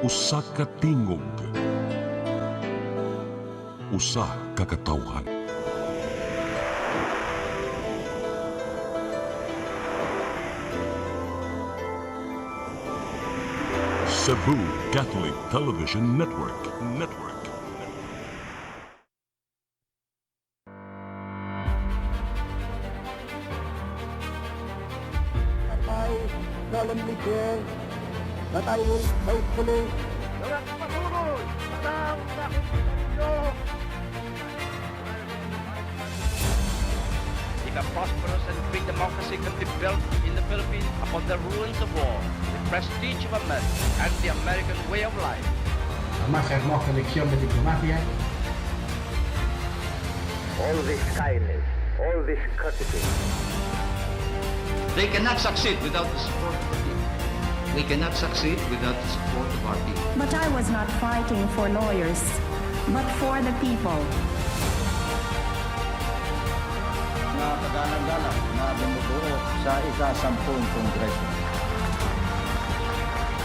Usa ka tingog, usa ka katawhan. Cebu Catholic Television Network. I solemnly swear that I will faithfully If a prosperous and free democracy can be built in the Philippines upon the ruins of war, the prestige of America, and the American way of life, La más hermosa lección de diplomacia. All this kindness, all this courtesy. They cannot succeed without the support of the people. We cannot succeed without the support of our people. But I was not fighting for lawyers, but for the people. Na kagalang-galang na bumubuo sa ika-10 Kongreso.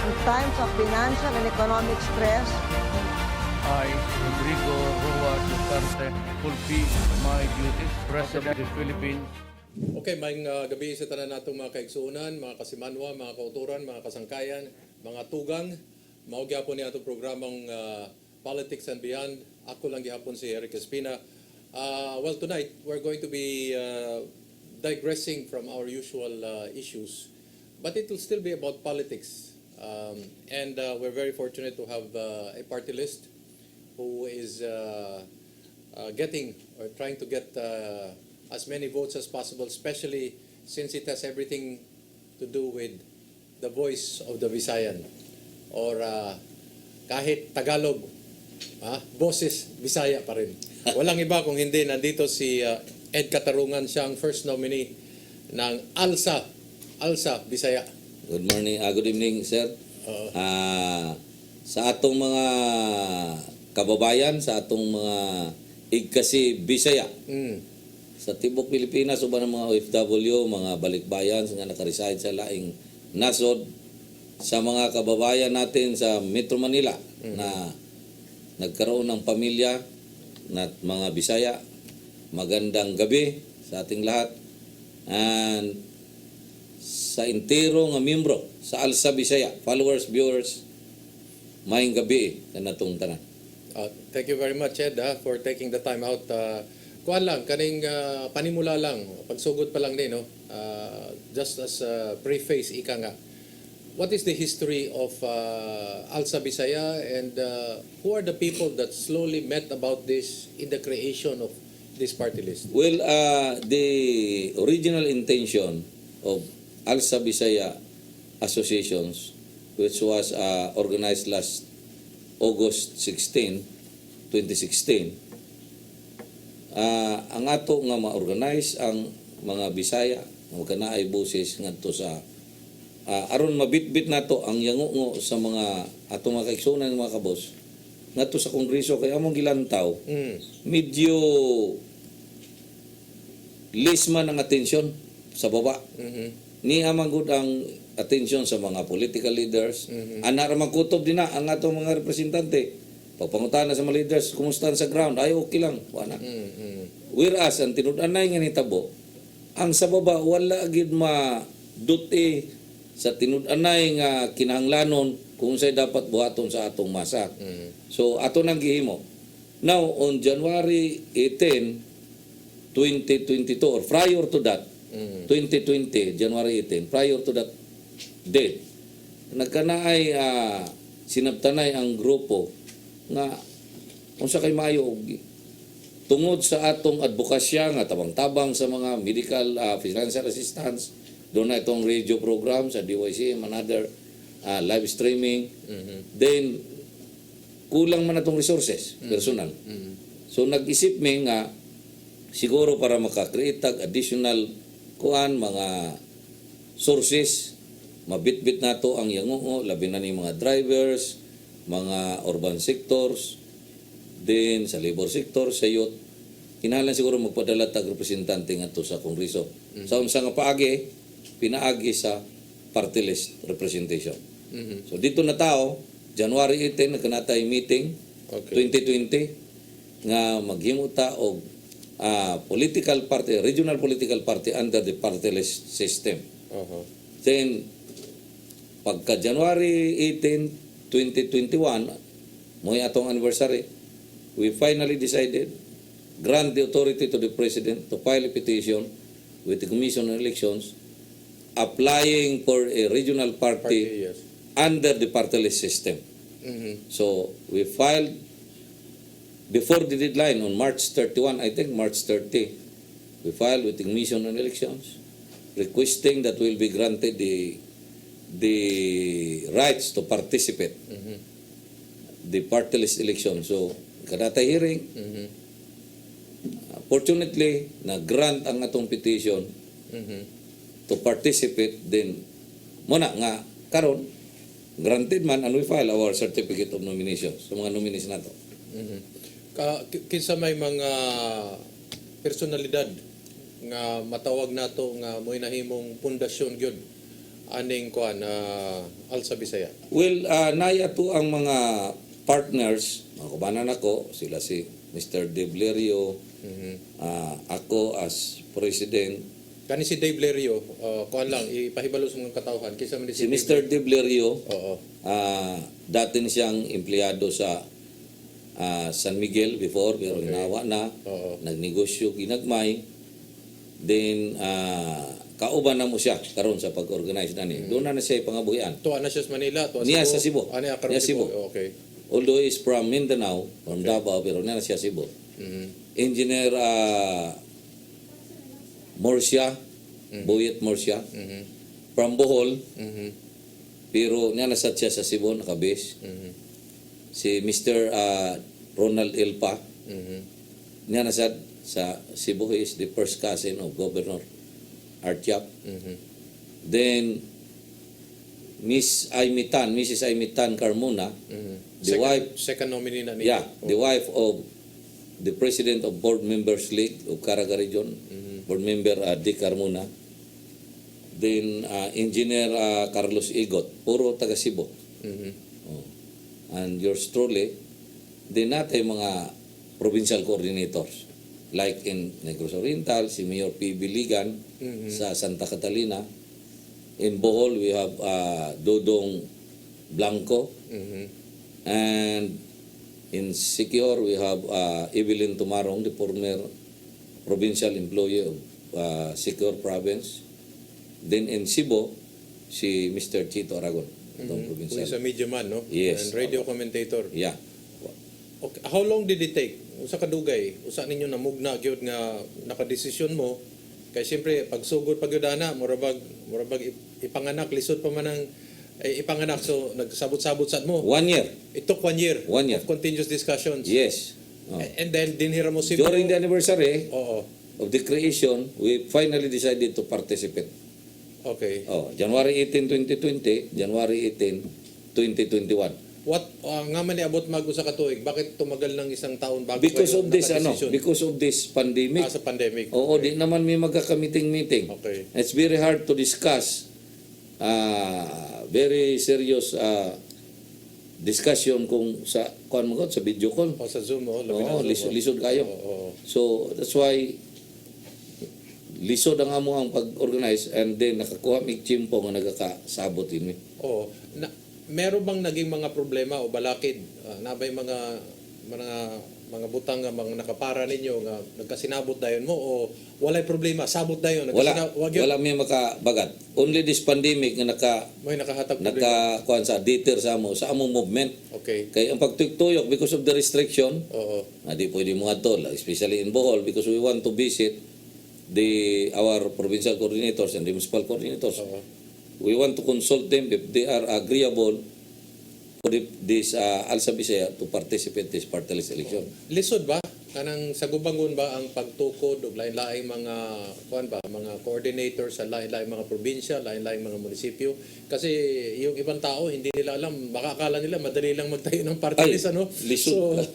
In times of financial and economic stress, I, Rodrigo Roa Duterte, fulfill my duties as President of the Philippines. Okay, maayong gabi sa tanan natong mga kaigsuunan, mga kasimanwa, mga kauturan, mga kasangkayan, mga tugang. Mao gyapon ni atong programang Politics and Beyond. Ako lang gihapon si Eric Espina. Well, tonight we're going to be digressing from our usual issues, but it will still be about politics. And we're very fortunate to have a party list who is getting or trying to get as many votes as possible, especially since it has everything to do with the voice of the Visayan or kahit Tagalog, boses Bisaya pa rin. Walang iba kung hindi nandito si Ed Katarungan, siyang first nominee ng ALSA Bisaya. Good morning, good evening, sir. Sa atong mga kababayan, sa atong mga igkasi Bisaya, sa Tibok Pilipinas, uban ng mga OFW, mga balikbayan nga nakareside sa laing nasod, sa mga kababayan natin sa Metro Manila na nagkaroon ng pamilya na mga Bisaya, magandang gabi sa ating lahat. And sa intero nga miyembro sa ALSA Bisaya, followers, viewers, maayong gabi kanatong tanan. Thank you very much, Ed, for taking the time out. Kuan lang, kaning panimula lang, pagsugod pa lang din, no? Just as a preface, ika nga. What is the history of ALSA Bisaya, and who are the people that slowly met about this in the creation of this party list? Well, the original intention of ALSA Bisaya Associations, which was organized last August 16, 2016, ang ato nga ma-organize ang mga Bisaya, mga kanaay boses ngadto sa aron mabitbit nato ang yango sa mga ato mga kaigsunan mga kabos ngadto sa kongreso kay among gilantaw. Medyo less man ang atensyon sa baba. Ni amang gud ang atensyon sa mga political leaders. Ana ra magkutob din na ang atong mga representante. Pagpangutan na sa mga leaders, kumusta sa ground? Ay, okay lang. Wala. Whereas, ang tinud-anay nga nitabo, ang sa baba, wala agad ma-duti sa tinud-anay nga kinahanglanon kung sa'y dapat buhaton sa atong masa. So, ato nang gihimo. Now, on January 18, 2022, or prior to that, 2020, January 18, prior to that date, nagkanaay sinabtanay ang grupo nga kung sa kay maayo tungod sa atong advokasya nga tabang-tabang sa mga medical financial assistance, doon na itong radio program sa DYC, another live streaming, then kulang man atong resources personal. So nag-isip mi nga siguro para maka-create additional mga sources, mabitbit nato ang yango, labi na ni mga drivers, mga urban sectors, din sa labor sector, sa youth. Kinahanglan siguro magpadala tag representante ngadto sa kongreso. Sa unsa nga paagi, pinaagi sa party list representation. So dito na tao, January 18 kanatay meeting Okay. 2020 nga maghimuta og political party, regional political party under the party list system. Then pagka January 18, 2021, mo'y atong anniversary, we finally decided grant the authority to the President to file a petition with the Commission on Elections applying for a regional party Yes. under the party list system. So we filed before the deadline on March 31, I think March 30, we filed with the Commission on Elections requesting that will be granted the rights to participate the party list election. So kada hearing, fortunately, na-grant ang atong petition to participate. Then, muna nga, karon granted man, and we file our certificate of nomination sa mga nominees nato. Kinsa may mga personalidad nga matawag nato nga mo'y nahimong pundasyon gyud aning kuan Alsa Bisaya? Well, naya to ang mga partners, mga kubanan ako, sila si Mr. De Valerio, ako as president. Kani si Dave Lerio, kuan lang, ipahibalo sa mga katawhan. Kinsa man Si Mr. De Valerio, Oo. dati siyang empleyado sa San Miguel before, pero ginawa na, Oo. nagnegosyo, ginagmay. Then, kauban na mo siya karon sa pag-organize na ni. Doon na siya pangabuhian. Tuwa na siya sa Manila, tuwa Niya sa Cebu. Niya karon Niya Cebu. Cebu. Okay. Although is from Mindanao, from Davao, pero na siya Cebu. Engineer Morsia, Boyet Morsia, from Bohol, pero niya nasat siya sa Cebu, nakabase. Si Mr. Ronald Elpa, niya nasat sa Cebu. He is the first cousin of Governor Artiap. Then, Mrs. Aimitan Carmona, the wife, second nominee na niya. the wife of the president of Board Members League of Caraga Region, Board Member Dick Carmona. Then, Engineer Carlos Igot, puro taga Cebu. And yours truly, din natin mga provincial coordinators. Like in Negros Oriental, si Mayor P. Biligan sa Santa Catalina. In Bohol, we have Dodong Blanco. And in Siquijor, we have Evelyn Tumarong, the former provincial employee of Siquijor Province. Then in Cebu, si Mr. Chito Aragon, itong provincial. Who is a media man, no? Yes. And radio commentator. Yeah. Okay. How long did it take? Usa ka dugay, usa ninyo namugna gyud nga nakadesisyon mo kay siyempre pagsugod pagyudana murabag ipanganak lisod pa man ang ipanganak, so nagsabot-sabot sad mo. 1 year. It took 1 year. 1 year. Of continuous discussions. Yes. And then dinhira mo Cebu. During the anniversary Oo. of the creation, we finally decided to participate. Okay. January 18, 2020, January 18, 2021. What nga man niabot mag-usa ka tuig, bakit tumagal ng isang taon bago Because kayo of this nakadesisyon? because of this pandemic. Sa pandemic. Oo, di naman may magkakamiting-meeting. Okay. It's very hard to discuss very serious discussion kung sa sa video call. O sa Zoom, labi na Zoom. Lisod kayo. Oo. So that's why lisod ang amo ang pag-organize, and then nakakuha mig chimpo nga nagakasabot ini. Oo. Meron bang naging mga problema o balakid? Nabay mga butang nga mga nakapara ninyo nga nagkasinabot dayon mo o walay problema, sabot dayon? Wala may makabagat. Only this pandemic nga may nakahatag problema. nakakuha sa deter sa among movement. Okay. Kay ang pagtuyok because of the restriction, Oo. di pwede mo ato, especially in Bohol, because we want to visit our provincial coordinators and the municipal coordinators. We want to consult them if they are agreeable for this Alsa Bisaya to participate this party list election. Lisod ba kanang sa gubangon ba ang pagtukod og lain-laing mga mga coordinators sa lain-laing mga probinsya, lain-laing mga munisipyo? Kasi yung ibang tao hindi nila alam, baka akala nila madali lang magtayo ng party list, ano? Lisod. So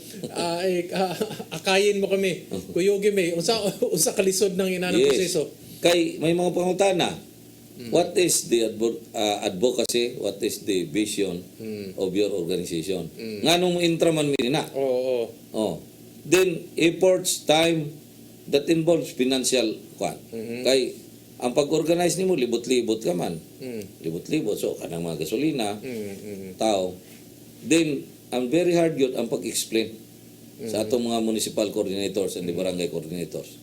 akayin mo kami. Kuyogi may unsa kalisod ng inanang proseso? Kay may mga pangutana What is the advocacy? What is the vision of your organization? Nganong mo intraman mi na? Oo. Oh. Then efforts, time that involves financial kwan. Kay ang pag-organize nimo libot-libot ka man. Libot-libot so kanang mga gasolina, tao. Then ang very hard yun ang pag-explain sa atong mga municipal coordinators and the barangay coordinators.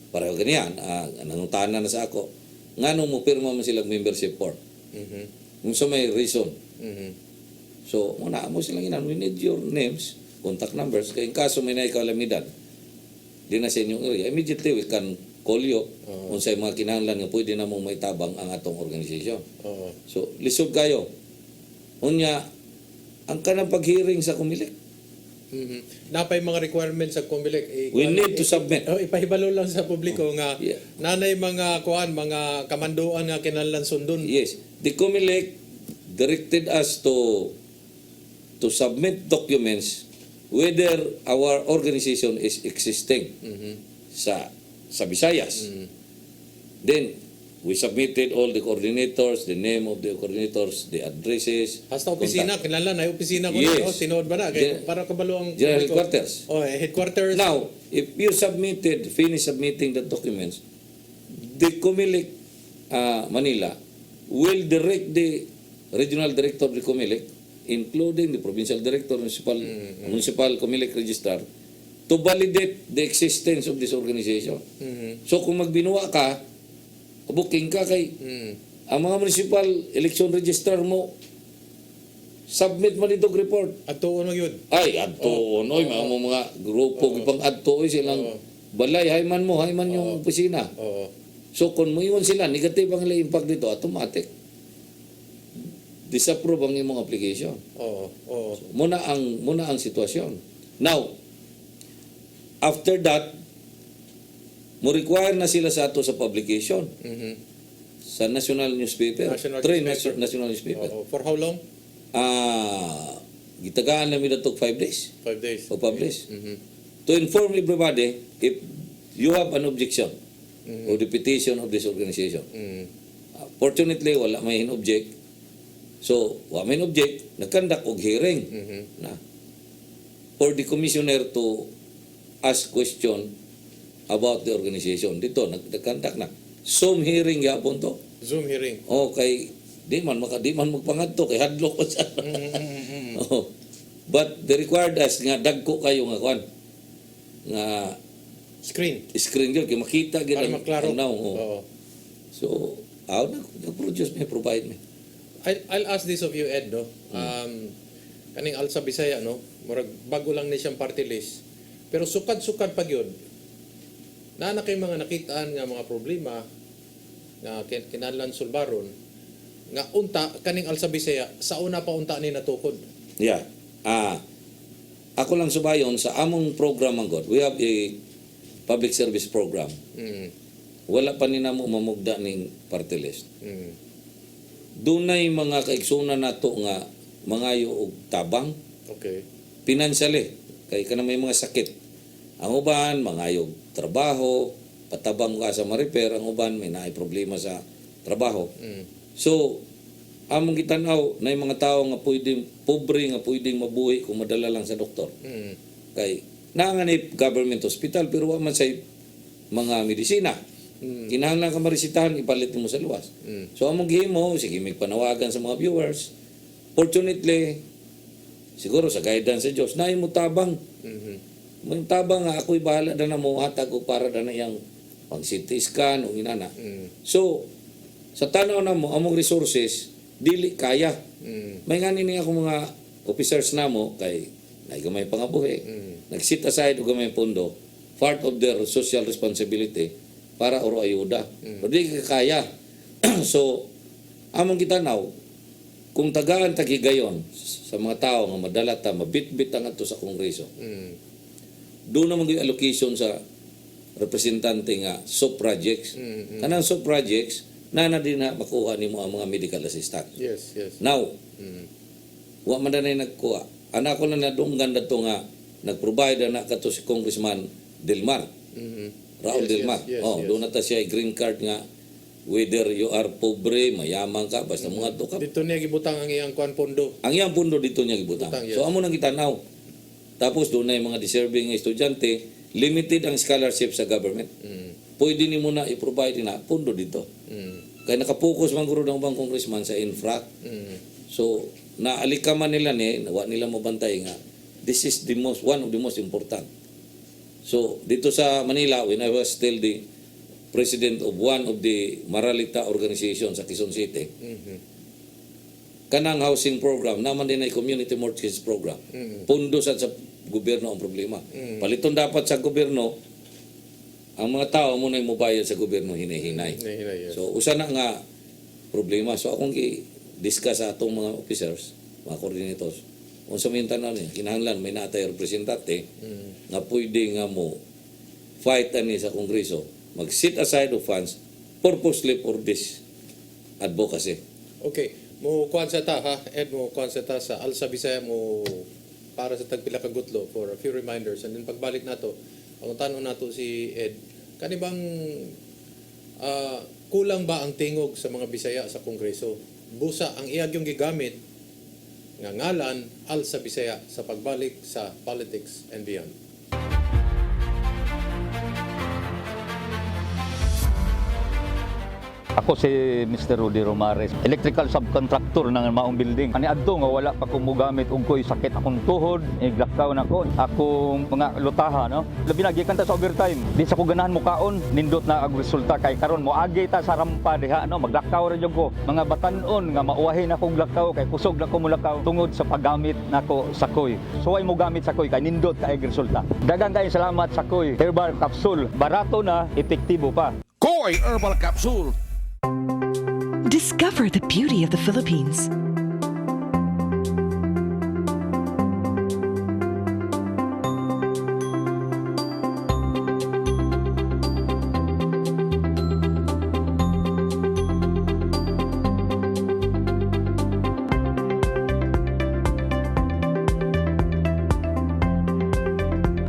Pareho ganyan, nangutanan na sa ako. Nganong mo pirma man silang membership form? Kung sa may reason. So, muna mo silang inan, we need your names, contact numbers, kaya in kaso may naikalamidad, di na sa inyong area, immediately we can call you kung sa mga kinahanglan nga pwede na mong maitabang ang atong organization. So, lisod kayo. Unya, ang kanang pag-hearing sa kumilik, Napay mga requirements sa COMELEC. we need to submit. Ipahibalo lang sa publiko nga nanay mga mga kamanduan nga kinahanglan sundon. Yes. The COMELEC directed us to submit documents whether our organization is existing sa Visayas. Then we submitted all the coordinators, the name of the coordinators, the addresses. Hasta opisina, kinahanglan ay opisina ko Yes. tinuod ba na kay para kabalo ang General publiko. headquarters. Headquarters. Now, if you finish submitting the documents, the COMELEC Manila will direct the regional director of the COMELEC, including the provincial director, municipal COMELEC registrar, to validate the existence of this organization. So kung magbinuwa ka, booking ka kay ang mga municipal election registrar mo, submit man itong report. Adtuon mo yun. Ay, adtuon. Oy, mga grupo, ipang adtuon silang balay, hayman yung opisina. So, kung moingon sila, negative ang impact dito, automatic. Disapprove ang imong application. So, muna ang sitwasyon. Now, after that, mo require na sila sa ato sa publication. Sa national newspaper. National newspaper. For how long? Gitagaan namin na 5 days. 5 days. To publish. To inform everybody if you have an objection or the petition of this organization. Fortunately, wala may in-object. So, wala may in-object, nagkandak og hearing na for the commissioner to ask question about the organization. Dito, nagkandak na. Zoom hearing yapon to. Zoom hearing. Kay di man magpangadto kay hadlok ko sa. But the required us nga dagko kayo nga kwan nga screen gyud kay makita gyud para maklaro. So, nag-produce me, provide me. I'll ask this of you, Ed, no? Kaning Alsa Bisaya, no? Murag bago lang ni siyang party list. Pero sukad-sukad pag yun, na kay mga nakitaan nga mga problema nga kinahanglan sulbaron nga unta kaning Alsa Bisaya sa una pa unta ni natukod. Yeah. Ako lang subayon sa among program ang God. We have a public service program. Wala pa ni namo mamugda ning party list. Dunay mga kaigsunan nato nga mangayo og tabang. Okay. Financially kay kana may mga sakit. Ang uban mangayog trabaho, patabang ka sa ma-repair, ang uban may naay problema sa trabaho. So, among gitanaw na yung mga tao nga pwedeng pobre nga pwedeng mabuhi kung madala lang sa doktor. Kay nanganip government hospital pero wa man say mga medisina. Kinahanglan ka maresitahan, ipalit mo sa luwas. So, among gihimo, sige may panawagan sa mga viewers. Fortunately, siguro sa guidance sa Diyos, na mo tabang. May tabang nga ako'y bahala na mo hatag ko para na yung pang CT scan o inana. So, sa tanaw na mo, among resources, dili kaya. May nga nini ako mga officers na mo, kay naigamay pangabuhi, nag-sit aside o gamay pondo, part of their social responsibility para oro ayuda. Pero di kaya. So, among gitanaw, kung tagaan tagigayon sa mga tao nga madala ta, mabit-bit ang ato sa kongreso, doon naman yung allocation sa representante nga sub-projects. Kanang sub-projects, na din na makuha ni mo ang mga medical assistant. Yes. Now, wa man na nagkuha. Anak ko na doon ganda to nga nag-provide na kato si Congressman Delmar. Raul Delmar. Yes. Doon na ta siya green card nga whether you are pobre, mayaman ka, basta mga to ka. Dito niya gibutang ang iyang kuan pondo. Ang iyang pundo dito niya gibutang. Butang, yes. So amo nang kitanaw. Tapos doon na yung mga deserving nga estudyante, limited ang scholarship sa government. Pwede ni mo na i-provide na pundo dito. Kaya nakapokus man guro ng bang congressman sa infra. So naalikaman nila wa nila mabantay nga this is one of the most important. So dito sa Manila, when I was still the president of one of the Maralita organization sa Quezon City, kanang housing program, naman din ay community mortgage program. Pundo sa gobyerno ang problema. Paliton dapat sa gobyerno, ang mga tao muna yung mubayad sa gobyerno hinahinay. Yes. So usa na nga problema. So akong discuss sa atong mga officers, mga coordinators, kung sa minta na niya, kinahanglan may natay representante nga pwede nga mo fight ani sa Kongreso, mag-set aside of funds purposely for this advocacy. Okay, mo kuan sa ta ha, Ed, mo kuan sa ta sa Alsa Bisaya mo para sa tagpila ka gutlo for a few reminders, and then pagbalik nato, ang tanong nato si Ed, kani bang kulang ba ang tingog sa mga Bisaya sa Kongreso? Busa ang iyagyong gigamit nga ngalan Alsa Bisaya sa pagbalik sa politics and beyond. Ako si Mr. Rudy Romares, electrical subcontractor ng maong building. Ani adto nga wala pa ko mogamit og ko'y sakit akong tuhod, iglakaw na ko. Akong mga lutaha, no. Labi na gikan ta sa overtime. Di sa ko ganahan mo kaon, nindot na ang resulta kay karon mo agi ta sa rampa diha, no. Maglakaw ra jud ko. Mga batan-on nga mauwahin akong lakaw kay kusog na ko mulakaw tungod sa paggamit nako sa koy. So ay mo gamit sa koy kay nindot kay resulta. Daghang kay salamat sa koy. Herbal capsule, barato na, epektibo pa. Koy Herbal Capsule. Discover the beauty of the Philippines.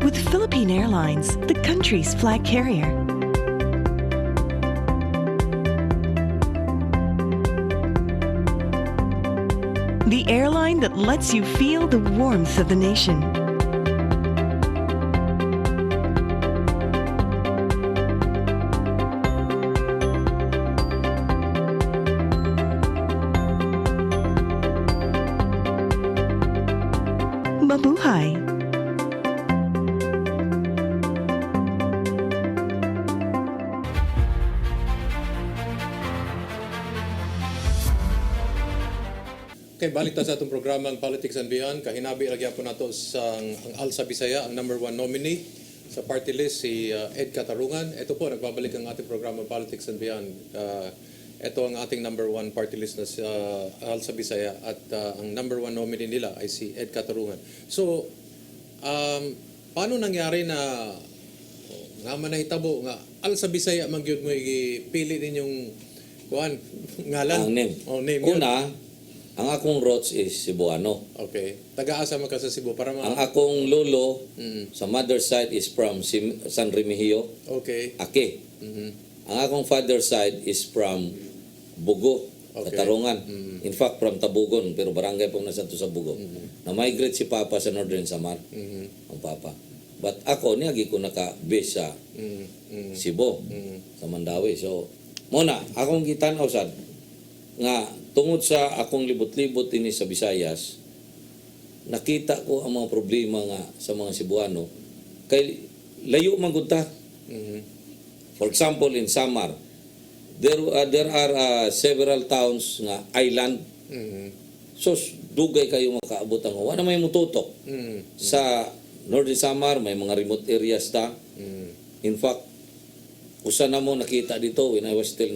With Philippine Airlines, the country's flag carrier. The airline that lets you feel the warmth of the nation. Mabuhay! Okay, balik ta sa atong programang Politics and Beyond. Kahinabi lagyan po nato sa ang Alsa Bisaya, ang number 1 nominee sa party list, si Ed Catarungan. Ito po, nagbabalik ang ating programang Politics and Beyond. Ito ang ating number 1 party list na sa Alsa Bisaya, at ang number 1 nominee nila ay si Ed Catarungan. So, paano nangyari na nga manahitabo nga Alsa Bisaya man gyud mo pili ninyong kuan ngalan? Ang name. Oh, name yun. Una, ang akong roots is Cebuano. Okay. Taga-asa man ka sa Cebu para Ang akong lolo sa mother side is from San Remigio. Okay. Ake. Ang akong father side is from Bugo, Katarungan. In fact, from Tabugon, pero barangay pong nasa to sa Bugo. Na-migrate si Papa sa Northern Samar. Ang Papa. But ako, niyagi ko naka-base sa Cebu, sa Mandawi. So, muna, akong gitanaw sad nga tungod sa akong libot-libot ini sa Visayas, nakita ko ang mga problema nga sa mga Cebuano kay layo man gud ta. For example, in Samar, there are several towns nga island. So dugay kayo makaabot ang wala may mututok. Sa Northern Samar may mga remote areas ta. In fact, usa na mo nakita dito when I was still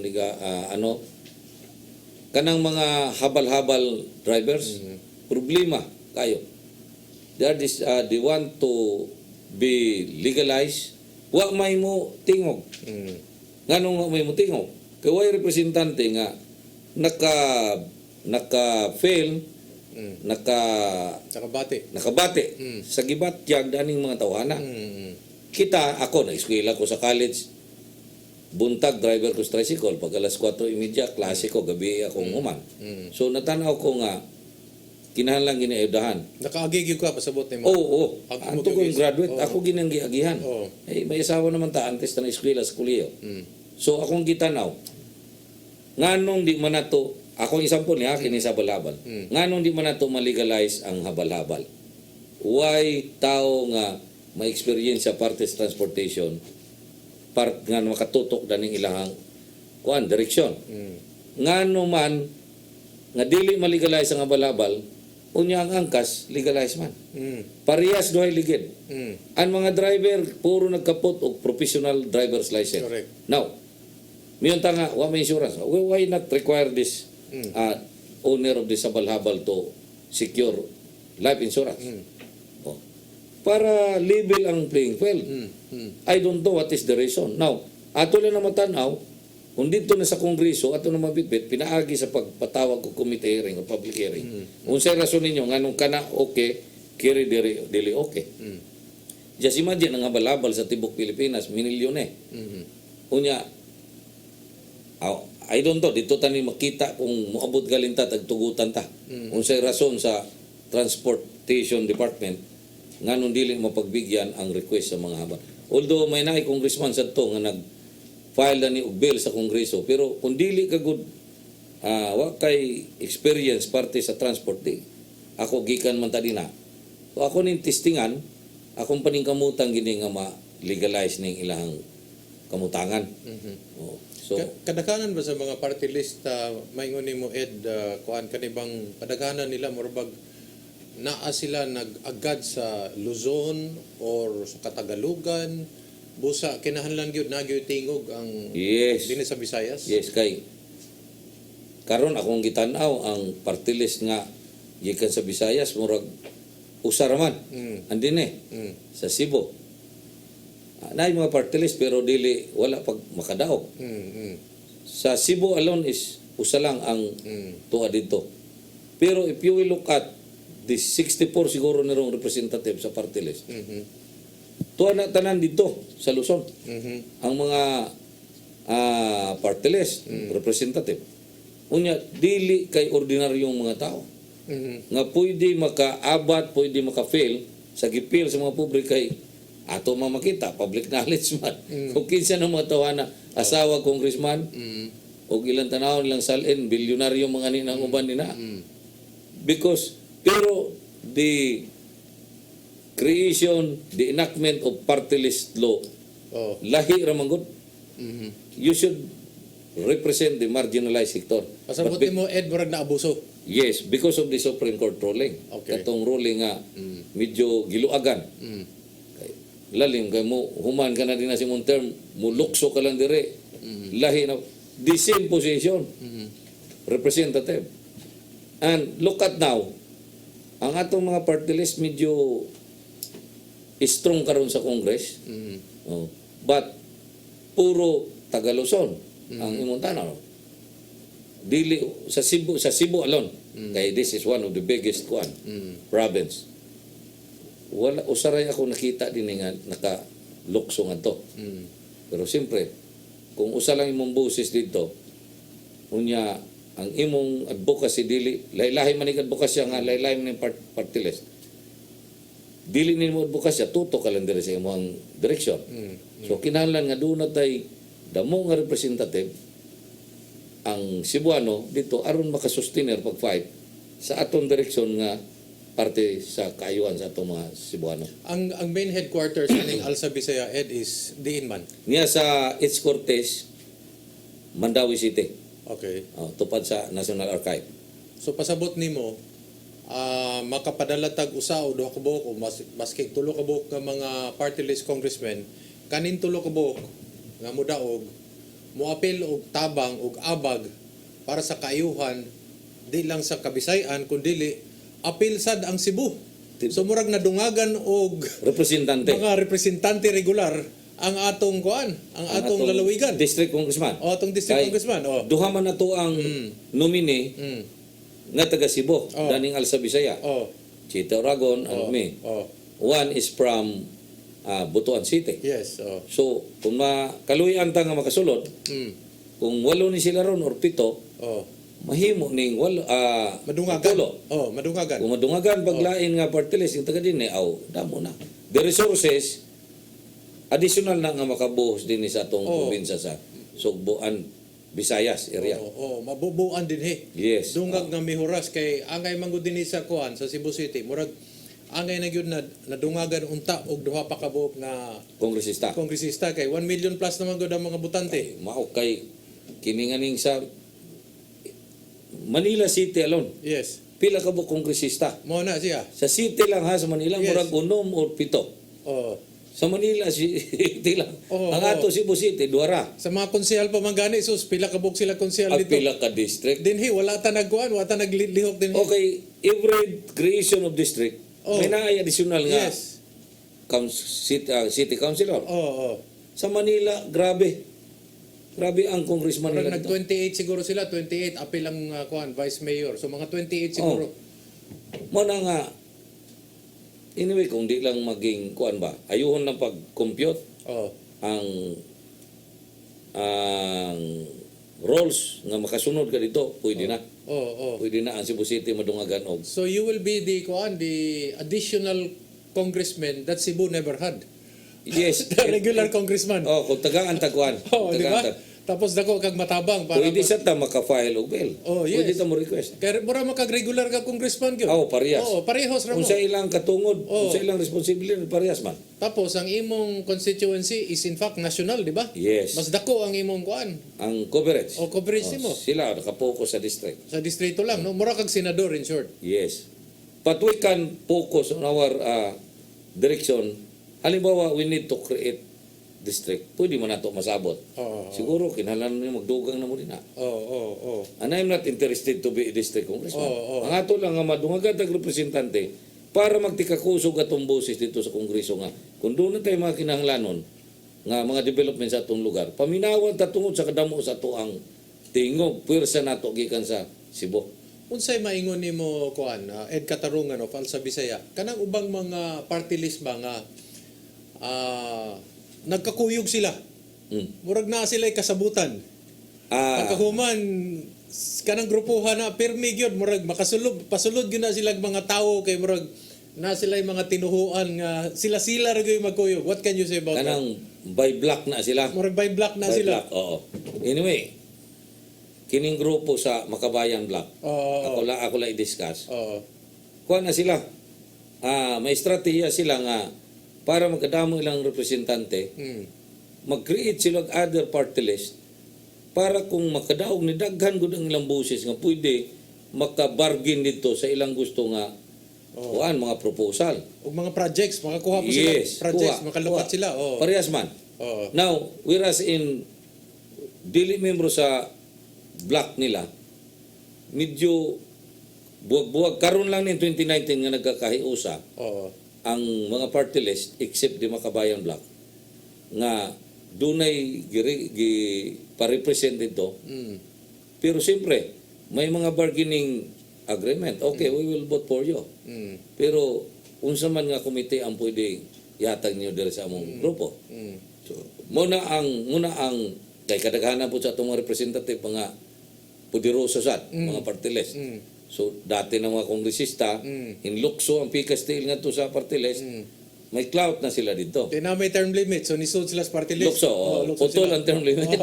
kanang mga habal-habal drivers, problema kayo. They want to be legalized. Wa may mo tingog. Nganong may mo tingog? Kaya way representante nga naka-fail, nakabate sa gibatyag daning mga tawhana. Kita, ako, na-eskwela ko sa college. buntag driver ko sa tricycle, pag alas 4:30 klase ko, gabi akong human. So natanaw ko nga kinahanglan ginaedahan. Nakaagigil ka pasabot ni mo. Oo. Anto ko yung graduate, Oo. ako ginanggiagihan. Oo. Eh, may asawa naman ta antes na eskwela sa kuliyo. So akong gitanaw, nganong di man nato, akong example niya, kini sa habal-habal. Nganong di man nato malegalize ang habal-habal. Why tao nga ma-experience sa partes transportation part nga makatutok daning ilahang kuan direksyon. Ngano man nga dili malegalize ang habal-habal, unya ang angkas legalize man. Parehas duhay ligid. Ang mga driver puro nagkapot og professional driver's license. Correct. Now, miyon ta nga wa may insurance. Why not require this owner of this habal-habal to secure life insurance? Oh. Para level ang playing field. I don't know what is the reason. Now, ato lang na matanaw, kung dito na sa Kongreso, ato na mabitbit, pinaagi sa pagpatawag ko committee hearing o public hearing. Kung sa rason ninyo, nganong kana okay, kiri dili okay. Just imagine, ang habal-habal sa tibok Pilipinas, minilyon eh. Unya, I don't know, dito tani makita kung muabot galinta, tagtugutan ta. Kung sa rason sa Transportation Department, nganong dili mapagbigyan ang request sa mga habal. Although may naay congressman sa to nga nag-file na ni og bill sa Kongreso, pero kung dili ka good wa kay experience parte sa transport di, ako gikan man ta dinha. So ako ning testingan, akong paningkamutan gini nga ma-legalize ning ilahang kamutangan. So kadaghanan ba sa mga party list maingon nimo Ed kuan kanibang kadaghanan nila morbag naa sila nag-agad sa Luzon or sa Katagalugan busa kinahanglan gyud na gyud tingog ang dinhi sa Visayas. Yes, kay karon akong gitan-aw ang party list nga gikan sa Visayas murag usa ra man. Andin sa Cebu. Naay mga party list pero dili wala pag makadaog. Sa Cebu alone is usa lang ang tuwa dito. Pero if you will look at the 64 siguro nirong representative sa party list. Tuwa na tanan dito sa Luzon. Ang mga party list, representative. Unya, dili kay ordinaryong mga tao. Nga pwede maka-abat, pwede maka-fail sa gipil sa mga public kay ato mamakita, public knowledge man. Kung kinsa ng mga tawana, asawa, congressman, o ilang tanawon lang salin, bilyonaryo mga ninang uban nina. Because pero the creation, the enactment of party list law, lahi ramang good. You should represent the marginalized sector. Pasabot mo Ed murag na abuso. Yes, because of the Supreme Court ruling. Okay. Katong ruling nga medyo giluagan. Lalim kay mo human ka na din na si mong term, mulukso ka lang dire. Lahi na the same position. Representative. And look at now, ang atong mga party list medyo strong karon sa Congress. But puro Taga-Luzon ang imong tanaw. Dili sa Cebu alone. Kay this is one of the biggest province. Wala usaray ako nakita din nga naka-lukso nga to. Pero siyempre, kung usa lang imong boses dito, unya ang imong advocacy dili lahi man ning advocacy nga lahi man ning party list. Dili nimo advocacy tutok ka lang dire sa imong direksyon. So kinahanglan nga doon natay damo nga representative ang Cebuano dito aron makasustainer pag-fight sa atong direksyon nga parte sa kaayuan sa atong mga Cebuano. Ang main headquarters ning Alsa Bisaya Ed is diin man. Niya sa It's Cortez, Mandawi City. Okay. Tupad sa National Archive. So pasabot nimo makapadala tag usa o duha ka buok o maski tulo ka buok nga mga party list congressmen kanin tulo ka buok nga mudaog moapil og tabang og abag para sa kaayuhan di lang sa Kabisayan kundi apil sad ang Cebu. So murag nadungagan og mga representante regular ang atong atong lalawigan. District Congressman. Atong District Congressman. Duha man na to ang nominee nga taga Cebu, daning Alsa Bisaya. Chito Aragon and me. One is from Butuan City. Yes. So kung makaluyan ta nga makasulod, kung 8 ni sila ron or 7, mahimo ning madungagan. 10. Madungagan. Kung madungagan paglain nga party list yung taga dinhi, damo na. The resources additional na nga makabuhos din sa atong probinsya sa Sugboan, Visayas area. Mabubuan din Yes. Dungag nga mihuras kay angay manggod din sa kuan sa Cebu City. Murag angay na gyud na nadungagan unta og duha pa ka buok nga kongresista kay 1 million plus naman gud ang mga butante. Mao kay kini nga ning sa Manila City alone. Yes. Pila ka buok kongresista? Mao na siya. Sa city lang sa Manila murag 6 or 7. Sa Manila City lang. Ang ato Cebu City duara. Sa mga konsehal pa man gani sus pila ka buok sila konsehal At dito. pila ka district. Dinhi wala ta nagkuan, wala ta naglihok dinhi. Okay, every creation of district may naay additional nga city councilor. Sa Manila, grabe ang congressman nila. Nag-28 siguro sila, 28 apil ang kuan vice mayor. So mga 28 siguro. Mo na nga anyway kung di lang maging kuan ba, ayuhon lang pag-compute ang roles nga makasunod ka dito, pwede na. Pwede na ang Cebu City madungagan og. So you will be the additional congressman that Cebu never had. Yes. The regular congressman. Kung tagaan tagkuan. Di ba? Tapos dako kag matabang para pwede sa ta maka-file og bail. Yes. Pwede ta mo request. Kaya mura makag-regular ka congressman gyud. Parehas. Parehas ra mo. Kung sa ilang katungod, kung sa ilang responsibilidad, parehas man. Tapos ang imong constituency is in fact national, di ba? Yes. Mas dako ang imong kuan. Ang coverage. Coverage nimo. Sila nakapokus sa district. Sa distrito lang, no? Mura kag senador in short. Yes. But we can focus on our direction. Halimbawa, we need to create district. Pwede man nato masabot. Siguro kinahanglan ni magdugang na mo din na. And I'm not interested to be a district congressman. Ang ato lang nga madungagan tag representante para magtikakusog atong boses dito sa kongreso nga. Kung doon na tayo mga kinahanglanon nga mga development sa atong lugar, paminawan ta tungod sa kadamo sa ato ang tingog pwersa nato gikan sa Cebu. Unsay maingon nimo kuan Ed Katarungan of Alsa Bisaya kanang ubang mga party list ba nga nagkakuyog sila. Murag na sila kasabutan. Pagkahuman kanang grupuhan na permi gyud murag pasulod gyud na sila mga tawo kay murag na sila mga tinuhuan nga sila ra gyud magkuyog. What can you say about kanang by block na sila? Murag by block na sila. Anyway, kining grupo sa Makabayan Block. Ako la i-discuss. Kuha na sila. May estratehiya sila nga para magkadamo ilang representante, mag-create sila og other party list para kung makadaog ni daghan gud ang ilang boses nga pwede makabargain dito sa ilang gusto nga mga proposal. Og mga projects, makakuha po sila projects, makalukat sila. Parehas man. Now, whereas in dili membro sa block nila, medyo buwag-buwag karon lang ni 2019 nga nagkakahiusa. Ang mga party list except di Makabayan Block nga dunay pa-represent dito. Pero siyempre may mga bargaining agreement. Okay, we will vote for you. Pero unsa man nga komite ang pwede yatag niyo diri sa among grupo. So muna ang kay kadaghanan po sa atong mga representative mga poderoso sad mga party list. So, dati ng mga kongresista, hinlukso ang Picastil nga to sa party list, may clout na sila dito. Kaya na may term limit, so nisod sila sa party list. Lukso, putol ang term limit.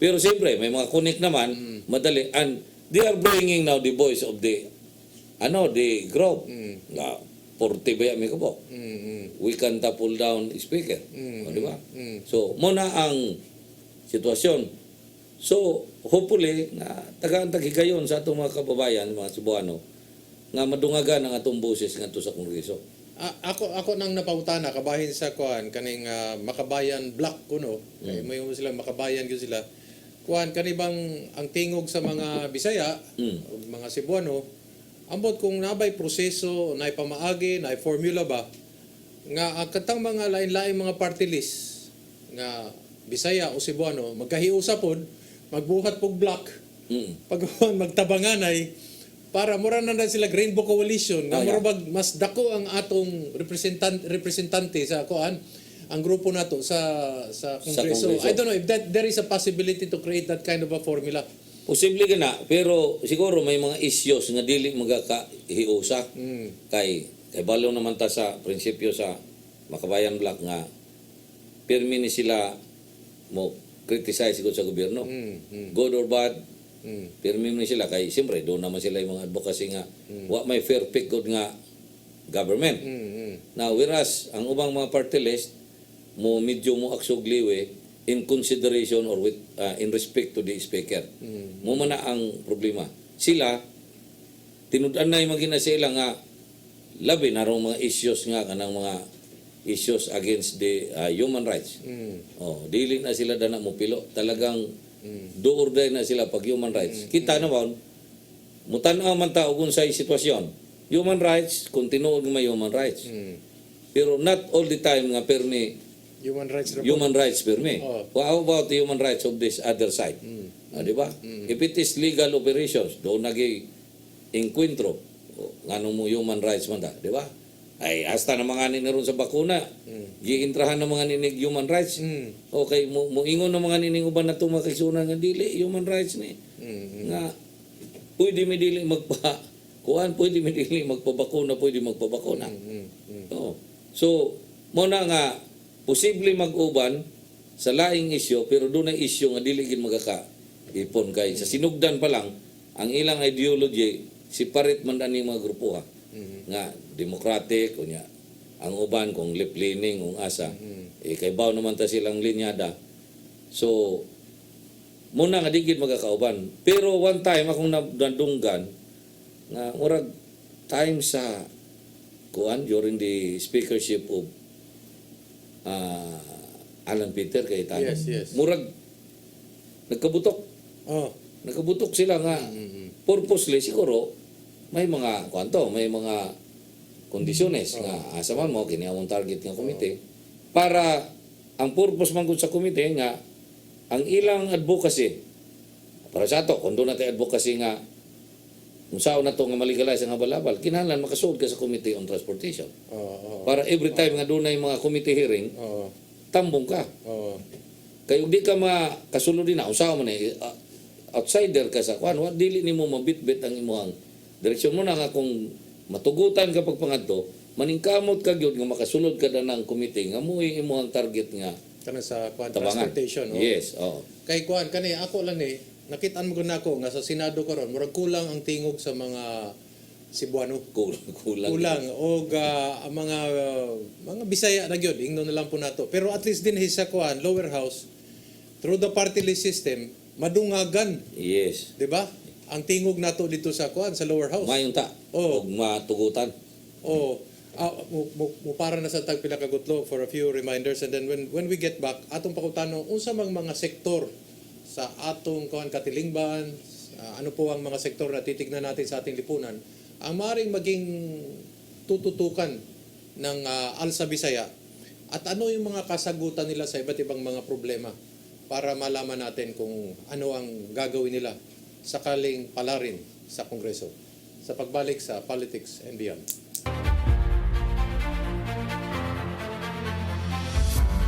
Pero siyempre, may mga connect naman, madali. And they are bringing now the voice of the group. 40 ba may kabok. We can topple down speaker. Di ba? So, muna ang sitwasyon. So, hopefully, na tagaan-tag higayon sa atong mga kababayan, mga Cebuano, nga madungagan ang atong boses ngadto sa Kongreso. Ako nang napautana kabahin sa kuan kaning Makabayan Block kuno. Kay may sila Makabayan gyud sila. Kuan kani bang ang tingog sa mga Bisaya, mga Cebuano, ambot kung nabay proseso, nay pamaagi, nay formula ba nga ang katang mga lain-lain mga party list nga Bisaya o Cebuano magkahiusa pod magbuhat pog block. Pag magtabangan ay para mura na sila Rainbow Coalition nga Oh, yeah. murabag mas dako ang atong representante sa kuan ang grupo nato sa Kongreso. Kongreso. I don't know if there is a possibility to create that kind of a formula. Posible gana, pero siguro may mga issues nga dili magakahiusa. Kay balo naman ta sa prinsipyo sa Makabayan Black nga pirmi ni sila mo criticize siguro sa gobyerno. Good or bad, pirmi ni sila kay siyempre doon naman sila yung mga advocacy nga wa may fair pick good nga government. Now whereas ang ubang mga party list mo medyo mo aksugliwe in consideration or with in respect to the speaker. Mo man na ang problema. Sila tinud-an na yung magina sila nga labi na mga issues nga kanang mga issues against the human rights. Oh, dili na sila dana mo pilo. Talagang do or die na sila pag human rights. Kita naman mutan-aw man ta og unsay sitwasyon. Human rights continuo may human rights. Pero not all the time nga permi human rights permi. How about the human rights of this other side? Di ba? If it is legal operations, do nagi encuentro ngano mo human rights man da, di ba? Ay hasta na mga nineron sa bakuna. Giintrahan na mga ninig human rights. Okay, mo ingon na mga nining uban na tumakisunan nga dili human rights ni. Nga pwede mi dili magpa kuan, pwede mi dili magpabakuna, pwede magpabakuna. Oh. So mo na nga posible mag-uban sa laing isyu pero doon na isyu nga dili gid magaka ipon kay sa sinugdan pa lang ang ilang ideology separate man ani mga grupo nga democratic kunya ang uban kung lip-leaning kung asa kay baw naman ta silang linyada so muna nga digid magakauban pero one time akong nadunggan nga murag time sa kuan during the speakership of Alan Peter kay Tano. Yes. Murag nagkabutok sila nga purposely siguro may mga may mga kondisyones nga asa man mo kini among target nga komite para ang purpose man gud sa komite nga ang ilang advocacy para sa ato kundo natin advocacy nga unsaon na to nga maligalize ang balabal kinahanglan makasuod ka sa Committee on Transportation para every time nga dunay mga committee hearing tambong ka kay di ka makasulod din na unsaon man outsider ka sa kwan wa dili nimo mabitbit ang imong direksyon mo na nga kung matugutan ka pagpangadto maningkamot ka gyud nga makasulod ka na ng committee nga mo imong target nga kana sa tabangan. transportation. Yes, Kay kuan kani ako lang ni nakitaan mo na ako nga sa Senado karon murag kulang ang tingog sa mga Cebuano. Kulang og ang mga Bisaya na gyud ingnon na lang po nato. Pero at least din sa kuan lower house through the party list system madungagan. Yes. Di ba? Ang tingog nato dito sa kuan sa lower house. Mayunta. Og matugutan. Mo para na sa tagpila ka gutlo for a few reminders and then when we get back atong pakutano unsa mang mga sektor sa atong kuan katilingban ano po ang mga sektor na titignan natin sa ating lipunan ang maaaring maging tututukan ng Alsa Bisaya at ano yung mga kasagutan nila sa iba't ibang mga problema para malaman natin kung ano ang gagawin nila sakaling palarin sa Kongreso sa pagbalik sa Politics and Beyond.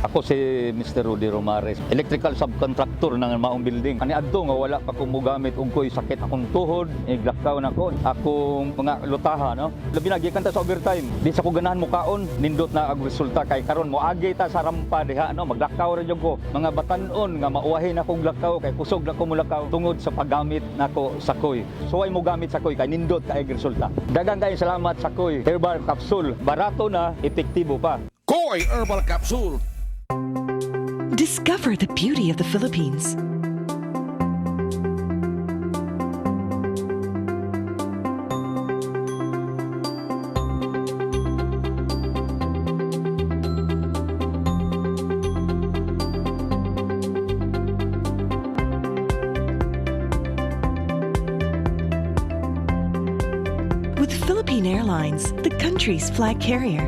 Ako si Mr. Rudy Romares, electrical subcontractor ng maong building. Ani adto nga wala pa ko mogamit og koy sakit akong tuhod, iglakaw na ko. Akong mga lutaha no. Labi na gikan ta sa overtime. Di sa ko ganahan mo kaon, nindot na ang resulta kay karon mo agi ta sa rampa diha no, maglakaw ra jud ko. Mga batan-on nga mauwahin akong lakaw kay kusog na ko mulakaw tungod sa paggamit nako sa koy. So ay mo gamit sa koy kay nindot kay resulta. Daghang kay salamat sa koy. Herbal capsule, barato na, epektibo pa. Koy Herbal Capsule. Discover the beauty of the Philippines. With Philippine Airlines, the country's flag carrier.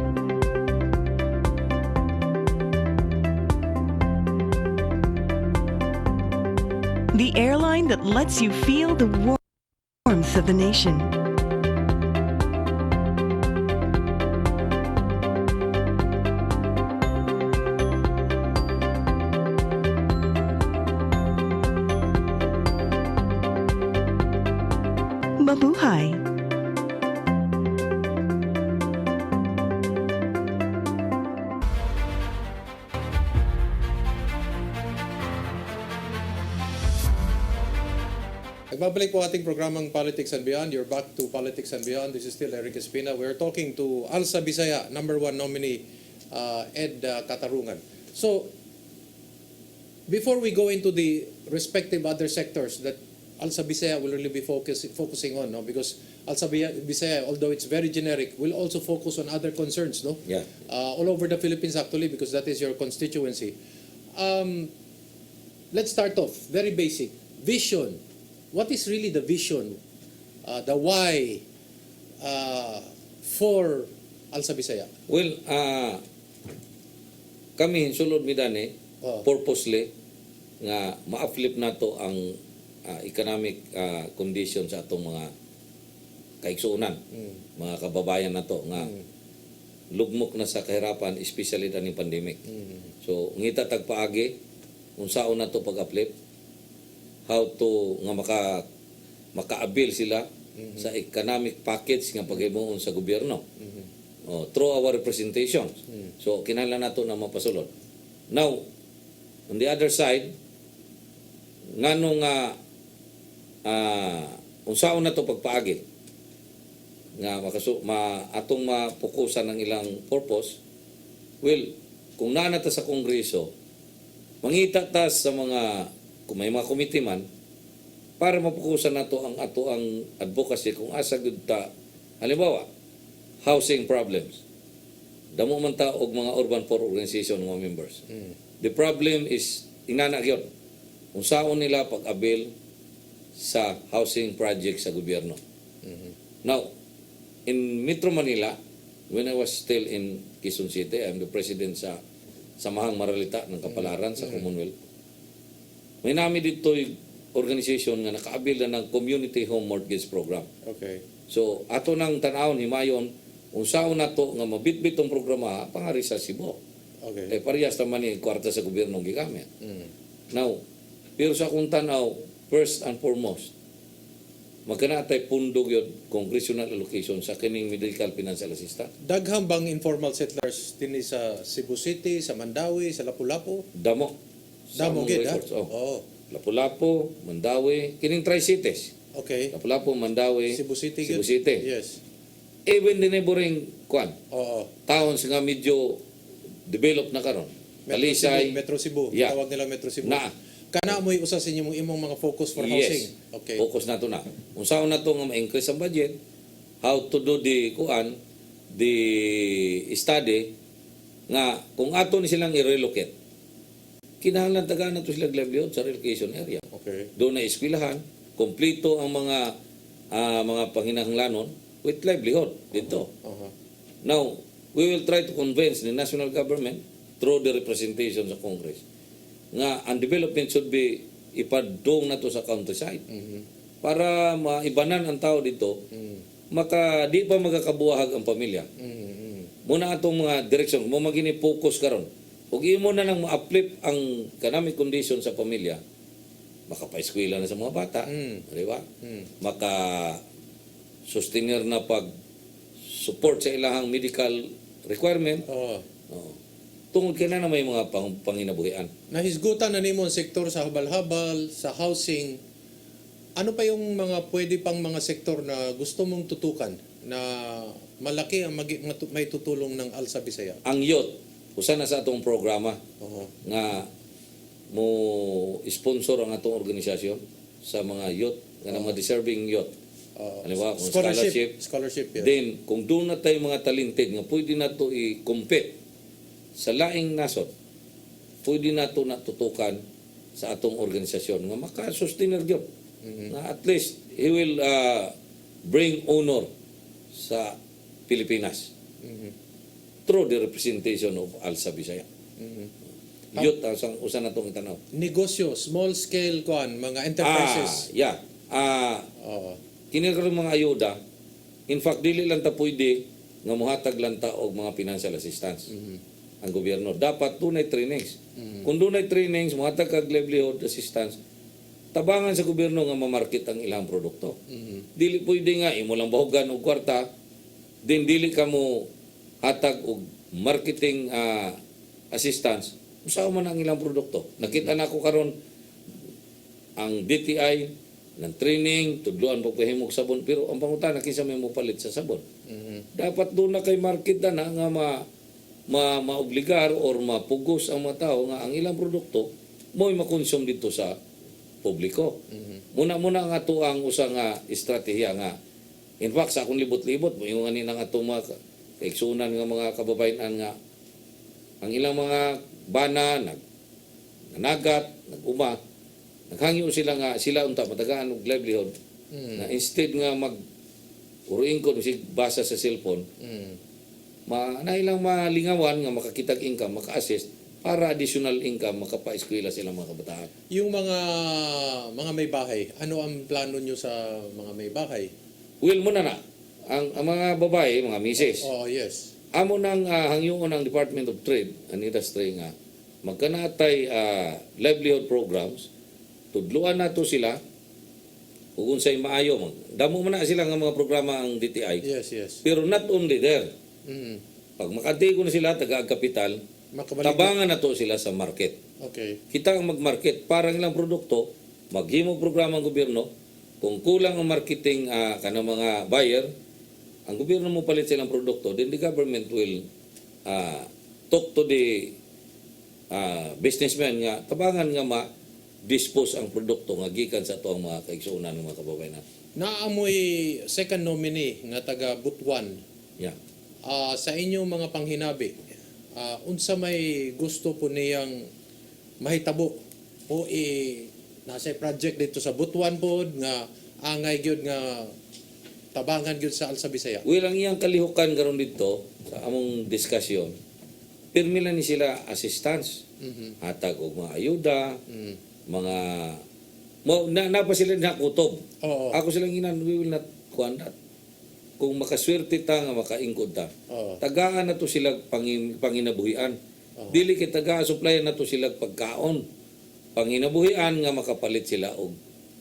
The airline that lets you feel the warmth of the nation. mabuhay. Nagbabalik po ating programang Politics and Beyond. You're back to Politics and Beyond. This is still Eric Espina. We're talking to Alsa Bisaya, number 1 nominee, Ed Katarungan. So, before we go into the respective other sectors that Alsa Bisaya will really be focusing on, no? Because Alsa Bisaya, although it's very generic, will also focus on other concerns, no? Yeah. All over the Philippines actually, because that is your constituency. Let's start off, very basic. Vision. What is really the vision, the why for Alsa Bisaya? Well, kami sulod midane purposely nga ma-uplift nato ang economic condition sa atong mga kaigsuonan, mga kababayan nato nga lugmok na sa kahirapan, especially daning pandemic. So ngita tagpaagi unsaon nato pag-uplift, how to nga maka-avail sila sa economic package nga paghimuon sa gobyerno through our representations. So kinahanglan nato na mapasulod. Now, on the other side, nganong unsaon nato pagpaagi nga atong mapokusan ng ilang purpose. Well, kung naa ta sa Kongreso, mangita ta sa mga kung may mga committee man, para mapukusan nato ang ato ang advocacy kung asa gud ta, halimbawa housing problems, damo man ta og mga urban poor organization mga members. The problem is inana gyud unsaon nila pag-avail sa housing project sa gobyerno. Now, in Metro Manila, when I was still in Quezon City, I'm the president sa Samahang Maralita ng Kapalaran sa Commonwealth. May nami dito organization nga naka-avail na ng Community Home Mortgage Program. Okay. So, ato nang tanawon himayon, unsaon nato nga mabitbit tong programa pangari sa Cebu. Okay. Parehas naman ni kwarta sa gobyerno gigamit. Now, pero sa akong tanaw, first and foremost, magkana tay pundog yun, congressional allocation sa kining medical financial assistance. Daghang bang informal settlers din sa Cebu City, sa Mandawi, sa Lapu-Lapu? Damo gid, Lapu-Lapu, Mandawi, kining Tri-Cities. Okay. Lapu-Lapu, Mandawi, Cebu City. Cebu City. Yes. Even the neighboring towns nga medyo develop na karon. Talisay, Metro Cebu. Yeah. Tawag nila Metro Cebu. Na. Kana mo'y usa sa inyong imong mga focus for housing. Okay. Focus nato na. Unsaon nato nga ma-increase ang budget, how to do the study nga kung ato ni silang i-relocate. Kinahanglan tagaan nato sila livelihood sa relocation area. Okay. Doon na eskwelahan, kompleto ang mga panginahanglanon with livelihood dito. Now, we will try to convince the national government through the representation sa Congress nga ang development should be ipadong na to sa countryside para maibanan ang tao dito, di pa magakabuhag ang pamilya. Muna atong mga direksyon, mo magini focus karon. Ug imo na nang ma-uplift ang economic condition sa pamilya, makapaeskwela na sa mga bata, di ba? Maka-sustainer na pag-support sa ilahang medical requirement. Tungod kay na may mga panginabuhian. Nahisgutan na nimo ang sektor sa habal-habal, sa housing. Ano pa yung mga pwede pang mga sektor na gusto mong tutukan na malaki ang may tutulong ng Alsa Bisaya? Ang youth, usa na sa atong programa nga mo sponsor ang atong organisasyon sa mga youth, nga mga deserving youth. Halimbawa, kung scholarship. Then, kung doon na tayo mga talented nga pwede na ito i-compete sa laing nasod, pwede na ito natutukan sa atong organisasyon nga maka-sustainer job. Nga at least, he will bring honor sa Pilipinas through the representation of Alsa Bisaya. Youth, usan na itong itanaw. Negosyo, small scale mga enterprises. Kini karon mga ayuda, in fact, dili lang ta pwede nga muhatag lang ta og mga financial assistance. Ang gobyerno dapat dunay trainings. Kung dunay trainings, muhatag kag livelihood assistance, tabangan sa gobyerno nga mamarket ang ilang produkto. Dili pwede nga imo lang bahugan og kwarta, din dili ka mo hatag og marketing assistance. Usaw man ang ilang produkto. Nakita na ko karon ang DTI ng training, tudloan pagpahimog sabon, pero ang pangutana kinsa may mopalit sa sabon. Dapat doon na kay market na nga maobligar or mapugos ang mga tao nga ang ilang produkto mo'y makonsume dito sa publiko. Muna nga to ang usa nga estratehiya nga. In fact, sa akong libot-libot, yung nga nang ato mga kaigsunan nga mga kababayan nga ang ilang mga bana, nanagat, nag-uma, naghangyo sila nga, sila unta matagaan og livelihood na instead nga uruin ko si basa sa cellphone, nailang malingawan nga makakitag income, maka-assist para additional income makapa-eskwela sila mga kabataan. Yung mga may bahay, ano ang plano nyo sa mga may bahay? Well, muna na. Ang mga babae, mga misis. Oh, yes. Amo nang hangyoon ng Department of Trade and Industry nga magkanatay livelihood programs, tudluan nato sila ug unsay maayo man. Damo man na sila nga mga programa ang DTI. Yes, yes. Pero not only there. Pag makatigo na sila taga-kapital, tabangan na to sila sa market. Okay. Kita ang mag-market para ang ilang produkto, maghimog programa ang gobyerno. Kung kulang ang marketing kanang mga buyer, ang gobyerno mo palit silang produkto, then the government will talk to the businessman nga tabangan nga ma-dispose ang produkto nga gikan sa tuang mga kaigsuonan ng mga kababayan. Naamoy second nominee nga taga Butuan. Yeah. Sa inyong mga panghinabi, unsa may gusto po niyang mahitabo o nasa project dito sa Butuan po nga angay gyud nga tabangan gyud sa Alsa Bisaya? Well, ang iyang kalihukan karon dito sa among diskusyon, pirmi lang ni sila assistance, hatag og mga ayuda, mga napa sila nakutob. Ako silang inan, we will not kuan that. Kung makaswerte ta nga makaingkod ta, tagaan na to sila panginabuhian. Dili kay taga supplyan na to sila pagkaon. Panginabuhian nga makapalit sila og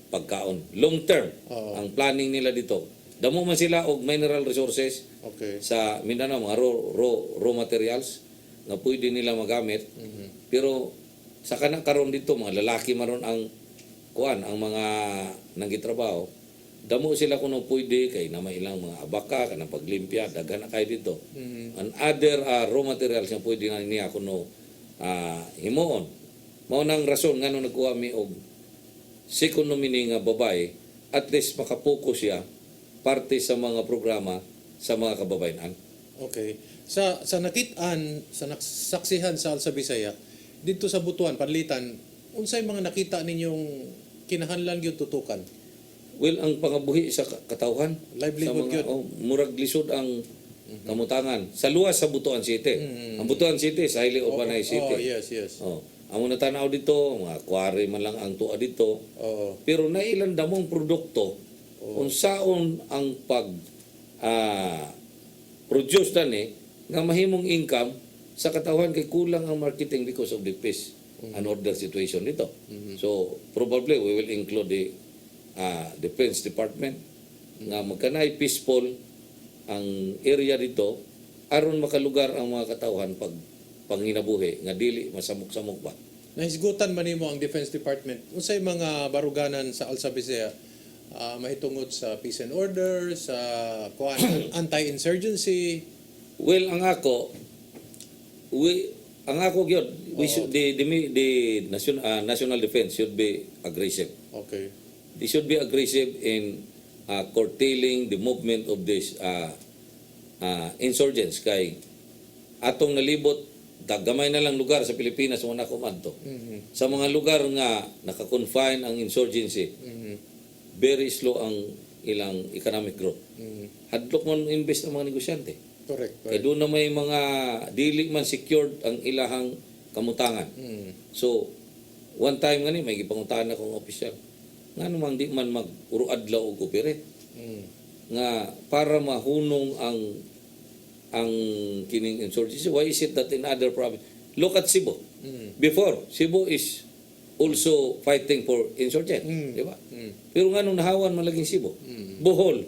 pagkaon. Long term ang planning nila dito. Damo man sila og mineral resources sa Mindanao, mga raw materials na pwede nila magamit. Pero sa karon dito mga lalaki maron ang ang mga nanggitrabaho. Damo sila kuno pwede kay na may ilang mga abaka kanang paglimpya daghan na kay dito. And other raw materials nga pwede na niya kuno himuon. Mao nang rason ngano nagkuha mi og second nominee nga babae, at least makapokus siya parte sa mga programa sa mga kababayan. Okay. Sa nakitaan, sa nasaksihan sa Alsa Bisaya, dito sa Butuan, Panlitan, unsay mga nakita ninyong kinahanglan gyud tutukan? Well, ang pangabuhi sa katawhan, livelihood sa mga, murag lisod ang kamutangan. Sa luwas sa Butuan City. Ang Butuan City is highly urbanized city. Yes, yes. Amo na tanaw dito, mga quarry man lang ang tuwa dito. Pero nailan damong produkto unsaon ang pag produce tani nga mahimong income sa katawhan kay kulang ang marketing because of the peace and order situation dito. So probably we will include the Defense Department nga magkanay peaceful ang area dito aron makalugar ang mga katawhan pag panginabuhi nga dili masamok-samok ba. Nahisgutan man nimo ang Defense Department unsay mga baruganan sa Alsa Bisaya mahitungod sa peace and order, sa anti-insurgency? Well, ang ako gyud the national defense should be aggressive. Okay. They should be aggressive in curtailing the movement of these insurgents kay atong nalibot gamay na lang lugar sa Pilipinas mo na kumadto. Sa mga lugar nga naka-confine ang insurgency, very slow ang ilang economic growth. Hadlok man invest ang mga negosyante. Correct. Kaya doon na may mga dili man secured ang ilahang kamutangan. So, one time nga ni, may gipangutangan akong opisyal. Nga naman di man mag-uruadlaw o kupire. Nga para mahunong ang kining insurgency. Why is it that in other province? Look at Cebu. Before, Cebu is also fighting for insurgent, di ba? Pero nga nung nahawan malaging Cebu, Bohol,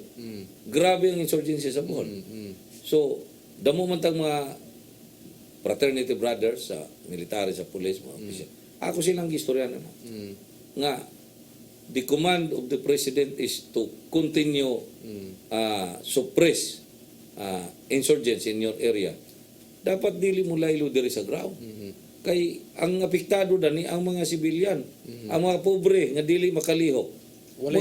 grabe ang insurgency sa Bohol. So, damo man tang mga fraternity brothers sa military, sa police, mga official. Ako silang gistoryanan. Nga, the command of the president is to continue suppress insurgents in your area. Dapat dili mo laylo diri sa ground. Kay ang apektado dani ang mga sibilyan, ang mga pobre nga dili makalihok. Wala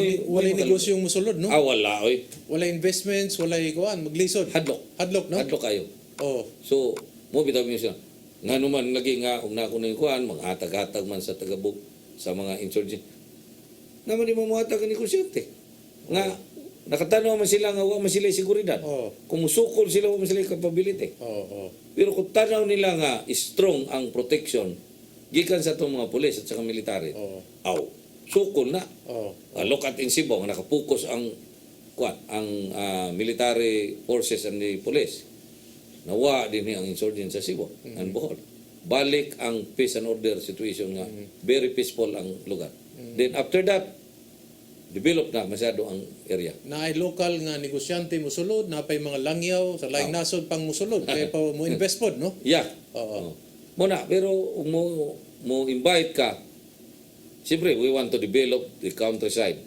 negosyo yung musulod, no? Wala, oy. Wala investments, wala ikuan, maglisod. Hadlok, no? Hadlok kayo. Oh. So, mo bitaw mi siya. Nga naman lagi nga og nako ning kuan, maghatag-hatag man sa tagabog sa mga insurgent. Naman di mo muhatag ni konsyente. Nga nakatanaw man sila nga wa man sila seguridad. Kung musukol sila wa man sila capability. Pero kung tanaw nila nga strong ang protection gikan sa itong mga pulis at saka military, sukol na. Look at in Cebu, nakapokus ang military forces and the police. Nawa din ang insurgent sa Cebu and Bohol. Balik ang peace and order situation nga. Very peaceful ang lugar. Then after that, develop na masyado ang area. Na ay local nga negosyante musulod, na pay mga langyaw sa laing nasod pang musulod, kaya pa mo invest pod, no? Yeah. Muna, pero mo invite ka, siyempre, we want to develop the countryside.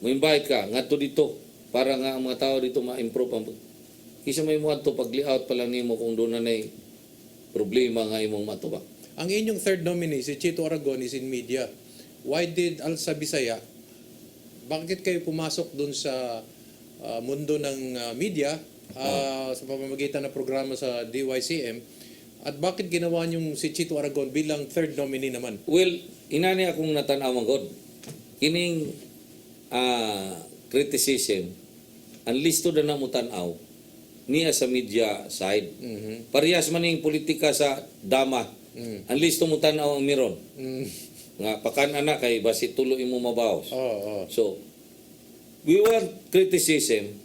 Mo invite ka, nga to dito, para nga ang mga tao dito ma-improve ang kisa may mo ato pag-layout pa lang nimo kung doon na problema nga imong matubak. Ang inyong third nominee, si Chito Aragon, is in media. Why did Alsa Bisaya, bakit kayo pumasok doon sa mundo ng media sa pamamagitan ng programa sa DYCM, at bakit ginawa niyong si Chito Aragon bilang third nominee naman? Well, inani akong natanaw God. Kining criticism, ang listo na namutanaw niya sa media side. Parehas man yung politika sa dama. Ang listo mo tanaw ang miron. Nga pakan anak kay basi tuloy mo mabawas. So we want criticism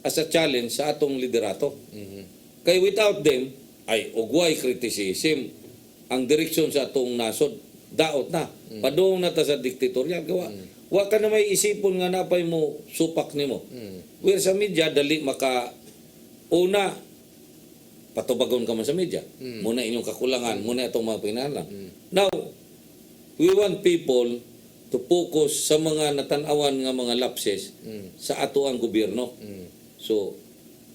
as a challenge sa atong liderato. Kay without them ay ugway criticism ang direksyon sa atong nasod daot na. Padung na ta sa diktatorya gawa. Wa ka na may isipon nga napay mo supak nimo. Where sa media dali maka una patubagon ka man sa media. Muna inyong kakulangan, muna itong mga pinahanglan. Now, we want people to focus sa mga natanawan nga mga lapses sa ato ang gobyerno. So,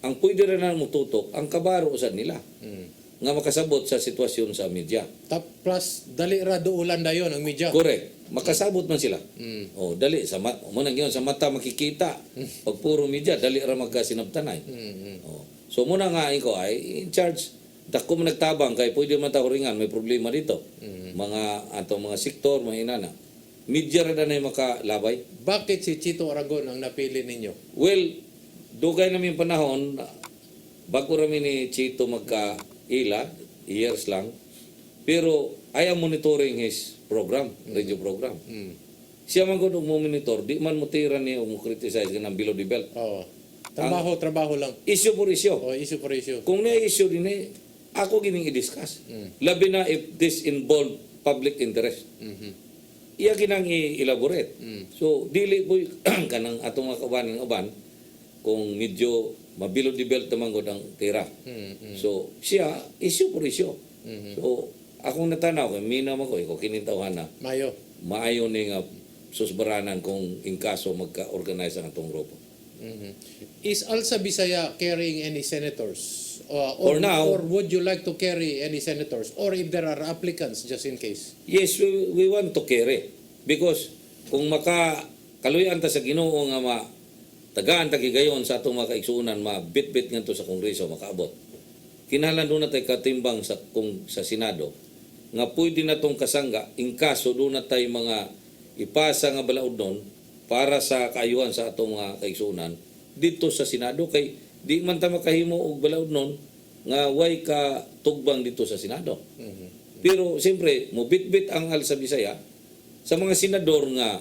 ang pwede rin na mututok, ang kabaro sa nila nga makasabot sa sitwasyon sa media. Plus, dali ra ulan dayon ang media. Correct. Makasabot man sila. Dali sa sa mata makikita. Pag puro media, dali ra magkasinabtanay. So muna nga ko ay in charge dako man nagtabang kay pwede man ta huringan may problema dito. Mga atong mga sektor mga inana. Media ra na makalabay. Bakit si Chito Aragon ang napili ninyo? Well, dugay namin panahon bago rami ni Chito magkaila, years lang. Pero I am monitoring his program, radio program. Siya man gud mo monitor, di man mo tira ni o mo criticize kanang below the belt. Trabaho lang. Issue for issue. Issue for issue. Kung na issue din ako gining i-discuss. Labi na if this involve public interest. Iya ginang i-elaborate. So dili po kanang atong mga kabaning uban kung medyo mabilod di belt naman gud ang tira. So siya issue for issue. So akong natanaw kay mina man ko kinintawhan na. Maayo ni nga susbaranan kung in kaso magka-organize ang atong grupo. Is Alsa Bisaya carrying any senators? For now, or would you like to carry any senators? Or if there are applicants, just in case? Yes, we want to carry. Because kung makaluyan ta sa Ginoo nga tagaan ta gigayon sa atong mga kaigsuonan, bit-bit ngadto sa Kongreso makaabot. Kinahanglan do na tay katimbang sa Senado nga pwede na tong kasangga in kaso do na tay mga ipasa nga balaod nun para sa kaayuhan sa atong mga kaigsuonan dito sa Senado kay di man ta makahimo og balaod nun nga way ka tugbang dito sa Senado. Pero siyempre mo bit-bit ang Alsa Bisaya sa mga senador nga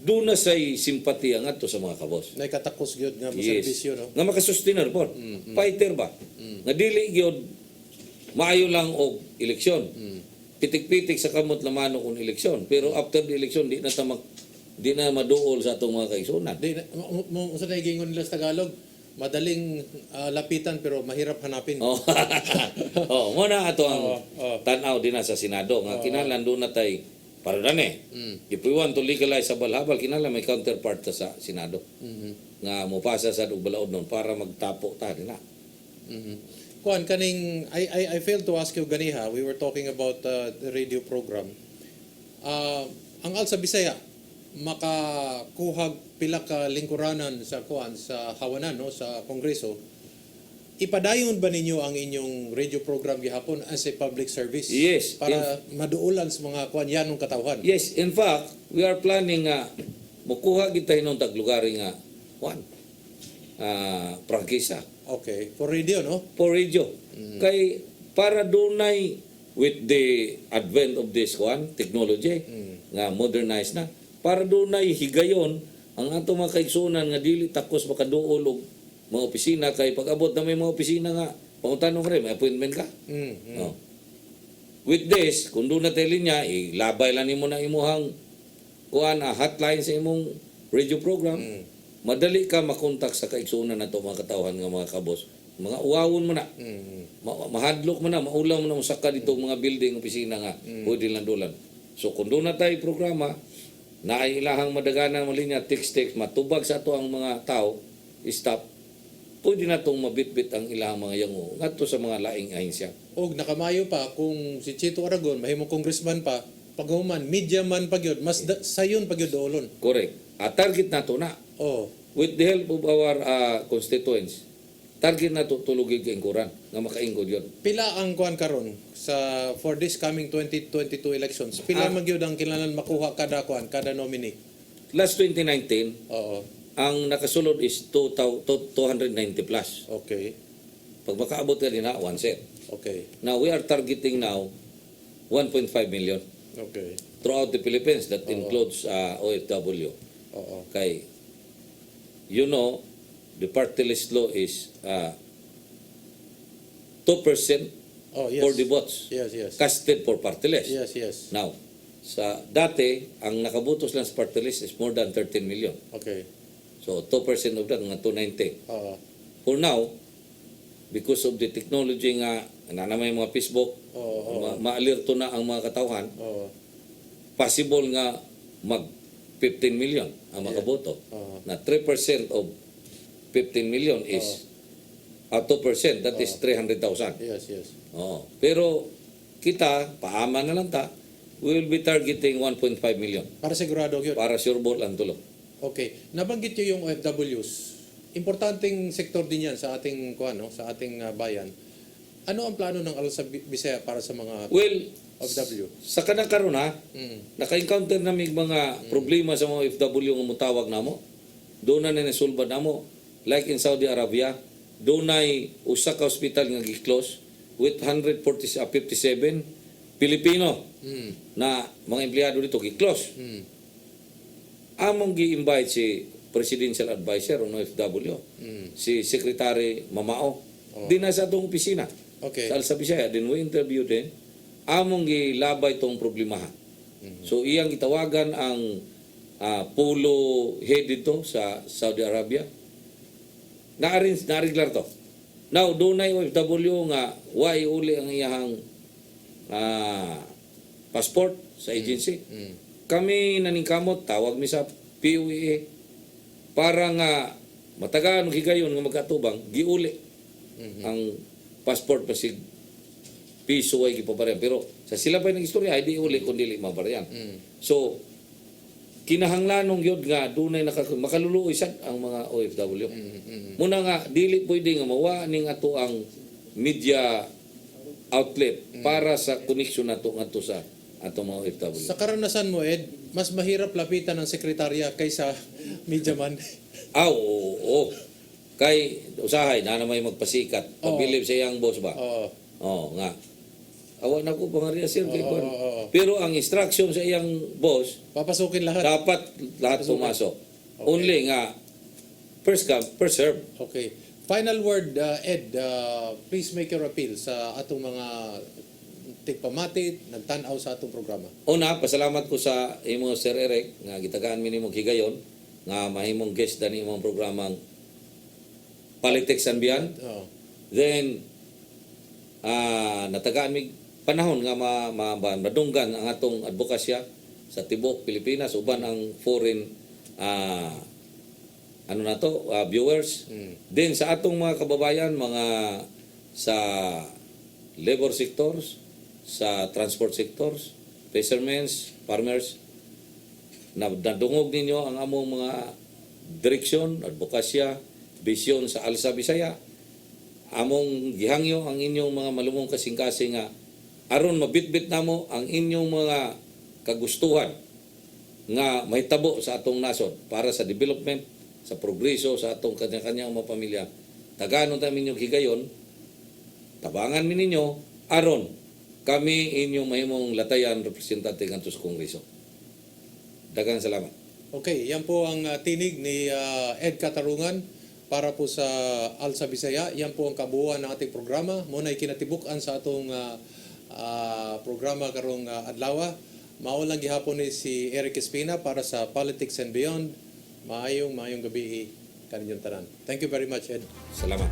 doon na say simpatiya ngadto sa mga kabos. Nakatakos gyud nga serbisyo, no? Nga makasustainer po. Fighter ba? Nga dili gyud maayo lang og eleksyon. pitik-pitik sa kamot lamano kung eleksyon. Pero after the election, di na maduol sa atong mga kaigsunan. Di, sa naigingon nila sa Tagalog, madaling lapitan pero mahirap hanapin. Oh. Muna ato ang tanaw din na sa Senado nga kinahanglan doon na tay para if we want to legalize sa balhabal kinahanglan may counterpart sa Senado. Nga mopasa sa balaod nun para magtapo ta din na. Kuan kaning I failed to ask you ganiha. We were talking about the radio program. Ang Alsa Bisaya makakuhag pila ka lingkuranan sa kuan sa hawanan no sa Kongreso. Ipadayon ba ninyo ang inyong radio program gihapon as a public service? Yes. Para maduulan sa mga kuan yanong katawhan. Yes, in fact, we are planning mukuha kita hinong taglugari nga kuan prangkisa. Okay, for radio no? For radio. Kay para dunay with the advent of this kuan technology nga modernized na para dunay higayon ang ato mga kaigsunan nga dili takos makaduol og mga opisina kay pag-abot na may mga opisina nga pangutanong rin may appointment ka. No. With this kung doon na tayo linya ilabay lang nimo na imuhang kuan hotline sa imong radio program. Madali ka makontak sa kaigsunan nato mga katawhan nga mga kabos. Mga uwawon mo na. Mahadlok mo na, maulam mo na musaka dito mga building opisina nga pwede lang dolan. So kung doon na tayo programa na ay ilahang madaganan malinya text matubag sa ato ang mga tao stop pwede na itong mabitbit ang ilahang mga yango ngadto sa mga laing ahinsya. Og nakamayo pa kung si Chito Aragon mahimong congressman pa paghuman media man pagyud mas sayon pagyud doolon. Correct. Target nato na. With the help of our constituents target na to tulugig ingkuran nga makaingkod yun. Pila ang kuan karon sa for this coming 2022 elections? Pila magyud ang kinahanglan makuha kada kuan, kada nominee? Last 2019, ang nakasulod is 290 plus. Okay. Pag makaabot ka din na, 1 set. Okay. Now, we are targeting now 1.5 million. Okay. Throughout the Philippines, that includes OFW. Kay, you know, the party list law is 2% for the votes casted for party list. Yes. Now, sa dati, ang nakabutos lang sa party list is more than 13 million. Okay. So, 2% of that, mga 290. For now, because of the technology nga, nanamay mga Facebook, ma-alerto na ang mga katawhan, possible nga mag 15 million ang makaboto. Na 3% of 15 million is 2%, that is 300,000. Yes. Pero kita, paaman na lang ta, we will be targeting 1.5 million. Para sigurado yun? Para sure ball ang tulo. Okay. Nabanggit niyo yung OFWs. Importanteng sektor din yan sa ating sa ating bayan. Ano ang plano ng Alsa Bisaya para sa mga OFW? Sa kanang karon naka-encounter namin mga problema sa mga OFW nga mutawag namo. Doon na nasulbad namo. Like in Saudi Arabia, doon ay usa ka hospital nga gi-close with 157 Pilipino na mga empleyado dito gi-close. Among gi-invite si Presidential Advisor on OFW, si Secretary Mamao, din na sa itong opisina. Sa Alsa Bisaya, din we interview din, among gilabay itong problemahan. So iyang itawagan ang polo head dito sa Saudi Arabia. Na-arrange to. Now, doon na yung OFW nga, why uli ang iyahang passport sa agency. Kami naningkamot, tawag mi sa PUEA, para nga matagaan higayon nga magkatubang, giuli ang passport pasig piso ay gipabaryan. Pero sa sila pa ng istorya, hindi uli kundi mabaryan. So, kinahanglanong yun nga dunay makaluluoy sad ang mga OFW. Muna nga dili pwede nga mawa ning ato ang media outlet para sa connection nato ngadto sa ato mga OFW. Sa karanasan mo Ed, mas mahirap lapitan ng sekretarya kaysa media man. Oo. Kay usahay na may magpasikat. Pabilib sa iyang boss ba? Nga. Awa na ko pangariya sir kay Juan. Pero ang instruction sa iyang boss, papasukin lahat. Dapat lahat pumasok. Only nga first come, first serve. Okay. Final word Ed, please make your appeal sa atong mga tigpamati, nagtanaw sa atong programa. Una, pasalamat ko sa imo Sir Eric nga gitagaan mi nimo higayon nga mahimong guest dani imong programang Politics and Beyond. Oo. Then natagaan mi panahon nga madunggan ang atong advokasya sa tibok Pilipinas uban ang foreign viewers. Then sa atong mga kababayan mga sa labor sectors, sa transport sectors, fishermen, farmers, nadungog ninyo ang among mga direksyon, advokasya, bisyon sa Alsa Bisaya. Among gihangyo ang inyong mga malumong kasing-kasing nga aron mabitbit namo ang inyong mga kagustuhan nga mahitabo sa atong nasod para sa development, sa progreso sa atong kanya-kanyang mga pamilya. Taganon ta minyong higayon, tabangan mi ninyo aron kami inyong mahimong latayan representante ngadto sa Kongreso. Daghang salamat. Okay, yan po ang tinig ni Ed Katarungan para po sa Alsa Bisaya. Yan po ang kabuuan ng ating programa. Muna ikinatibukan sa atong programa karong adlaw. Maulang gihapon ni si Eric Espina para sa Politics and Beyond. Maayong gabi kaninyong tanan. Thank you very much, Ed. Salamat.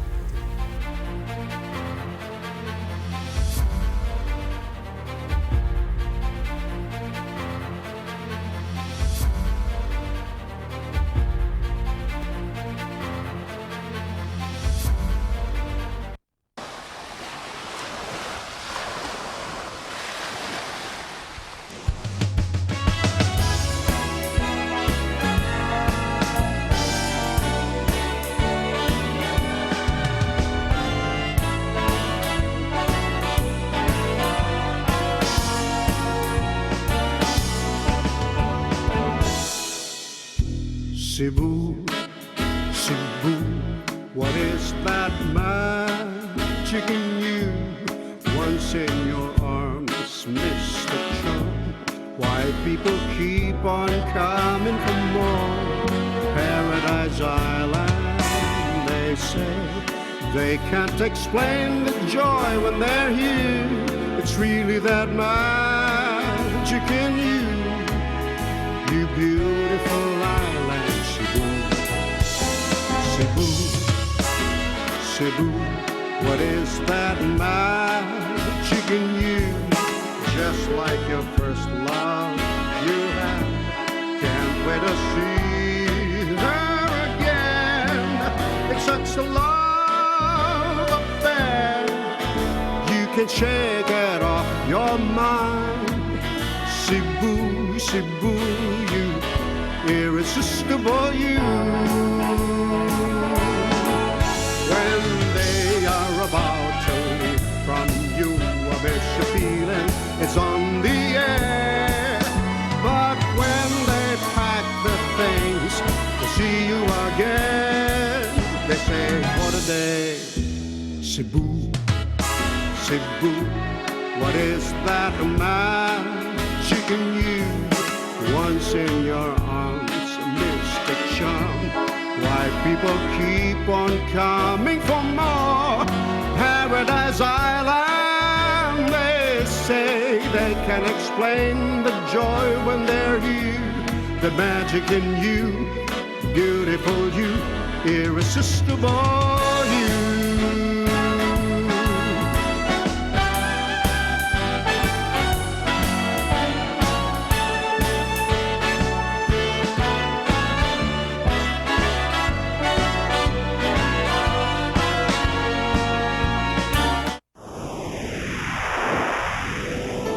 Cebu, Cebu, what is that magic in you? Once in your arms, Mr. Chum. Why people keep on coming for more? Paradise Island, they say. They can't explain the joy when they're here. It's really that magic in you. You beautiful island. Cebu, Cebu, what is that magic in you? Just like your first love you had. Can't wait to see her again. It's such a love affair. You can shake it off your mind. Cebu, Cebu, you irresistible you. When they are about to leave from you, I bet you feeling it's on the air. But when they pack their things to see you again, they say, what a day. Cebu, Cebu, what is that magic in you? Once in your arms, Mr. Chum. Why people keep on coming for more? Paradise Island, they say. They can explain the joy when they're here. The magic in you, beautiful you, irresistible